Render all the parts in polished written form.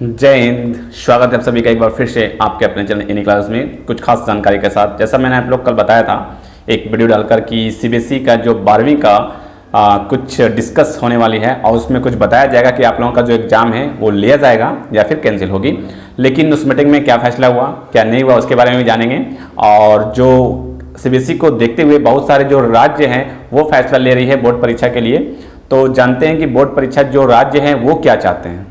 जय हिंद। स्वागत है आप सभी का एक बार फिर से आपके अपने चैनल इन क्लास में कुछ खास जानकारी के साथ। जैसा मैंने आप लोग कल बताया था एक वीडियो डालकर कि सीबीएसई का जो 12वीं का कुछ डिस्कस होने वाली है और उसमें कुछ बताया जाएगा कि आप लोगों का जो एग्ज़ाम है वो लिया जाएगा या फिर कैंसिल होगी। लेकिन उस मीटिंग में क्या फैसला हुआ क्या नहीं हुआ उसके बारे में भी जानेंगे। और जो सीबीएसई को देखते हुए बहुत सारे जो राज्य हैं वो फैसला ले रही है बोर्ड परीक्षा के लिए। तो जानते हैं कि बोर्ड परीक्षा जो राज्य हैं वो क्या चाहते हैं,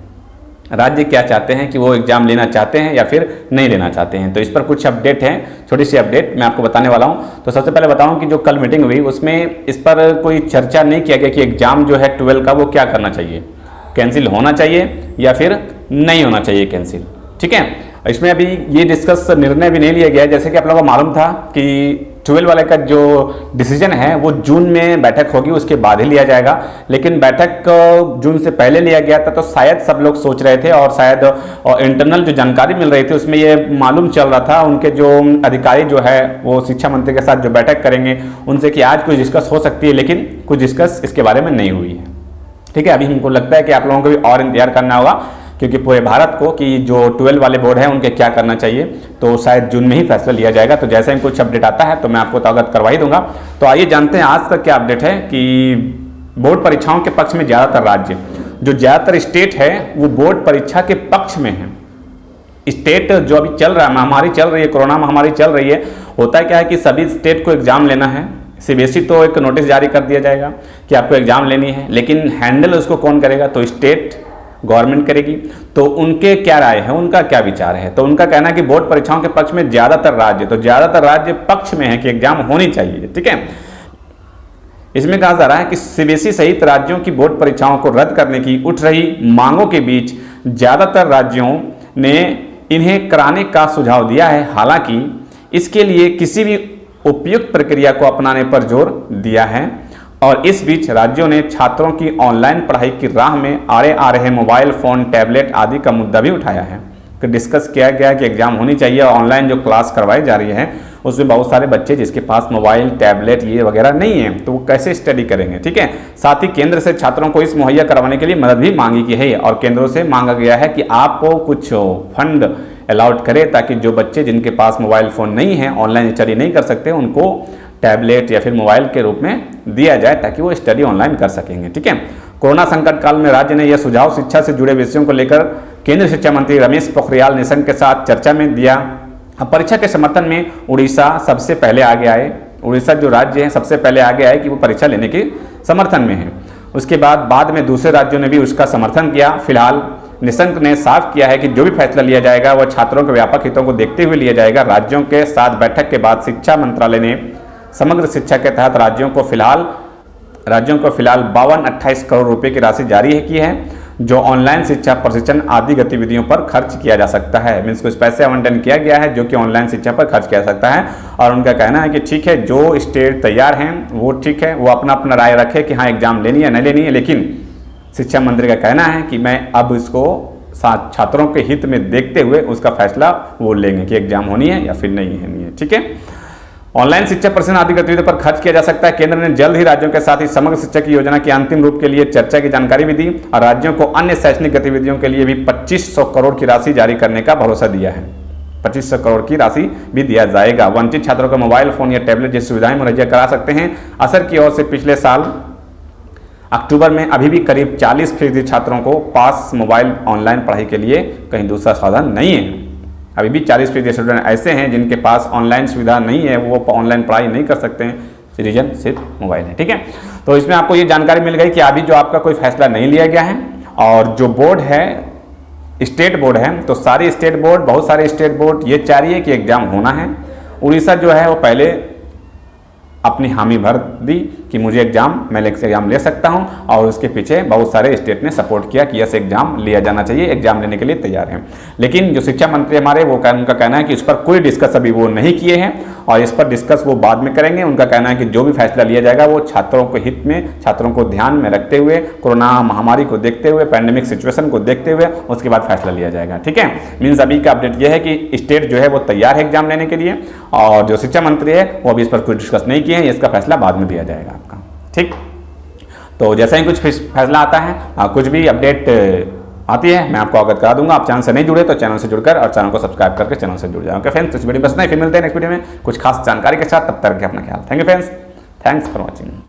राज्य क्या चाहते हैं कि वो एग्जाम लेना चाहते हैं या फिर नहीं लेना चाहते हैं। तो इस पर कुछ अपडेट है, छोटी सी अपडेट मैं आपको बताने वाला हूं। तो सबसे पहले बताऊं कि जो कल मीटिंग हुई उसमें इस पर कोई चर्चा नहीं किया गया कि एग्जाम जो है 12 का वो क्या करना चाहिए, कैंसिल होना चाहिए या फिर नहीं होना चाहिए कैंसिल। ठीक है, इसमें अभी ये डिस्कस निर्णय भी नहीं लिया गया। जैसे कि आप लोगों को मालूम था कि 12 वाले का जो डिसीजन है वो जून में बैठक होगी उसके बाद ही लिया जाएगा। लेकिन बैठक जून से पहले लिया गया था तो शायद सब लोग सोच रहे थे और शायद इंटरनल जो जानकारी मिल रही थी उसमें ये मालूम चल रहा था उनके जो अधिकारी जो है वो शिक्षा मंत्री के साथ जो बैठक करेंगे उनसे कि आज कुछ डिस्कस हो सकती है, लेकिन कुछ डिस्कस इसके बारे में नहीं हुई है। ठीक है, अभी हमको लगता है कि आप लोगों को भी और इंतजार करना होगा क्योंकि पूरे भारत को कि जो 12 वाले बोर्ड हैं उनके क्या करना चाहिए तो शायद जून में ही फैसला लिया जाएगा। तो जैसे ही कुछ अपडेट आता है तो मैं आपको तो अवगत करवा ही दूंगा। तो आइए जानते हैं आज तक क्या अपडेट है कि बोर्ड परीक्षाओं के पक्ष में ज़्यादातर राज्य, जो ज़्यादातर स्टेट है वो बोर्ड परीक्षा के पक्ष में है। स्टेट जो अभी चल रहा है, महामारी चल रही है, कोरोना महामारी चल रही है, होता है क्या है कि सभी स्टेट को एग्जाम लेना है। सीबीएसई तो एक नोटिस जारी कर दिया जाएगा कि आपको एग्जाम लेनी है, लेकिन हैंडल उसको कौन करेगा तो स्टेट गवर्नमेंट करेगी। तो उनके क्या राय है, उनका क्या विचार है, तो उनका कहना है कि बोर्ड परीक्षाओं के पक्ष में ज्यादातर राज्य, तो ज्यादातर राज्य पक्ष में है कि एग्जाम होनी चाहिए। ठीक है, इसमें कहा जा रहा है कि सीबीएसई सहित राज्यों की बोर्ड परीक्षाओं को रद्द करने की उठ रही मांगों के बीच ज्यादातर राज्यों ने इन्हें कराने का सुझाव दिया है। हालांकि इसके लिए किसी भी उपयुक्त प्रक्रिया को अपनाने पर जोर दिया है। और इस बीच राज्यों ने छात्रों की ऑनलाइन पढ़ाई की राह में आड़े आ रहे मोबाइल फ़ोन, टैबलेट आदि का मुद्दा भी उठाया है। कि डिस्कस किया गया कि एग्जाम होनी चाहिए और ऑनलाइन जो क्लास करवाई जा रही है उसमें बहुत सारे बच्चे जिसके पास मोबाइल, टैबलेट ये वगैरह नहीं है तो वो कैसे स्टडी करेंगे। ठीक है, साथ ही केंद्र से छात्रों को इस मुहैया करवाने के लिए मदद भी मांगी गई है और केंद्रों से मांगा गया है कि आपको कुछ फंड अलाउट करे ताकि जो बच्चे जिनके पास मोबाइल फ़ोन नहीं है, ऑनलाइन स्टडी नहीं कर सकते, उनको टैबलेट या फिर मोबाइल के रूप में दिया जाए ताकि वो स्टडी ऑनलाइन कर सकेंगे। ठीक है, कोरोना संकट काल में राज्य ने यह सुझाव शिक्षा से जुड़े विषयों को लेकर केंद्रीय शिक्षा मंत्री रमेश पोखरियाल निशंक के साथ चर्चा में दिया। परीक्षा के समर्थन में उड़ीसा सबसे पहले आगे आए। उड़ीसा जो राज्य है सबसे पहले आगे आए कि वो परीक्षा लेने के समर्थन में है। उसके बाद में दूसरे राज्यों ने भी उसका समर्थन किया। फिलहाल निशंक ने साफ किया है कि जो भी फैसला लिया जाएगा वह छात्रों के व्यापक हितों को देखते हुए लिया जाएगा। राज्यों के साथ बैठक के बाद शिक्षा मंत्रालय ने समग्र शिक्षा के तहत राज्यों को फिलहाल 52-28 करोड़ रुपए की राशि जारी की है जो ऑनलाइन शिक्षा, प्रशिक्षण आदि गतिविधियों पर खर्च किया जा सकता है। मीन्स कुछ पैसे आवंटन किया गया है जो कि ऑनलाइन शिक्षा पर खर्च किया जा सकता है। और उनका कहना है कि ठीक है, जो स्टेट तैयार हैं वो ठीक है, वो अपना अपना राय रखे कि हाँ एग्जाम लेनी है नहीं लेनी है, लेकिन शिक्षा मंत्री का कहना है कि मैं अब इसको छात्रों के हित में देखते हुए उसका फैसला वो लेंगे कि एग्जाम होनी है या फिर नहीं है। ठीक है, ऑनलाइन शिक्षा, प्रशिक्षण आदि गतिविधियों पर खर्च किया जा सकता है। केंद्र ने जल्द ही राज्यों के साथ ही समग्र शिक्षा की योजना के अंतिम रूप के लिए चर्चा की जानकारी भी दी और राज्यों को अन्य शैक्षणिक गतिविधियों के लिए भी 2500 करोड़ की राशि जारी करने का भरोसा दिया है। 2500 करोड़ की राशि भी दिया जाएगा। वंचित छात्रों को मोबाइल फोन या टैबलेट जैसी सुविधाएं मुहैया करा सकते हैं। असर की ओर से पिछले साल अक्टूबर में अभी भी करीब 40% छात्रों को पास मोबाइल ऑनलाइन पढ़ाई के लिए कहीं दूसरा साधन नहीं है। अभी भी 40% स्टूडेंट ऐसे हैं जिनके पास ऑनलाइन सुविधा नहीं है, वो ऑनलाइन पढ़ाई नहीं कर सकते हैं, रीजन सिर्फ मोबाइल है। ठीक है, तो इसमें आपको ये जानकारी मिल गई कि अभी जो आपका कोई फैसला नहीं लिया गया है और जो बोर्ड है स्टेट बोर्ड है तो सारी स्टेट बोर्ड, बहुत सारे स्टेट बोर्ड ये चाह रही है कि एग्जाम होना है। उड़ीसा जो है वो पहले अपनी हामी भर दी कि मुझे मैं एग्जाम ले सकता हूं और उसके पीछे बहुत सारे स्टेट ने सपोर्ट किया कि यस एग्जाम लिया जाना चाहिए, एग्जाम लेने के लिए तैयार हैं। लेकिन जो शिक्षा मंत्री हमारे उनका कहना है कि इस पर कोई डिस्कस अभी वो नहीं किए हैं और इस पर डिस्कस वो बाद में करेंगे। उनका कहना है कि जो भी फैसला लिया जाएगा वो छात्रों के हित में, छात्रों को ध्यान में रखते हुए, कोरोना महामारी को देखते हुए, पैंडेमिक सिचुएशन को देखते हुए उसके बाद फैसला लिया जाएगा। ठीक है, मीन्स अभी का अपडेट यह है कि स्टेट जो है वो तैयार है एग्जाम लेने के लिए और जो शिक्षा मंत्री है वो अभी इस पर कुछ डिस्कस नहीं किए हैं, इसका फैसला बाद में दिया जाएगा आपका। ठीक, तो जैसा ही कुछ फैसला आता है, कुछ भी अपडेट आती है मैं आपको अवगत करा दूंगा। आप चैनल से नहीं जुड़े तो चैनल से जुड़कर और चैनल को सब्सक्राइब करके चैनल से जुड़ जाए। ओके फ्रेंड्स, इस वीडियो में बस नहीं, फिर मिलते हैं नेक्स्ट वीडियो में कुछ खास जानकारी के साथ। तब तक रखिए अपना ख्याल। Thank you friends, thanks for watching.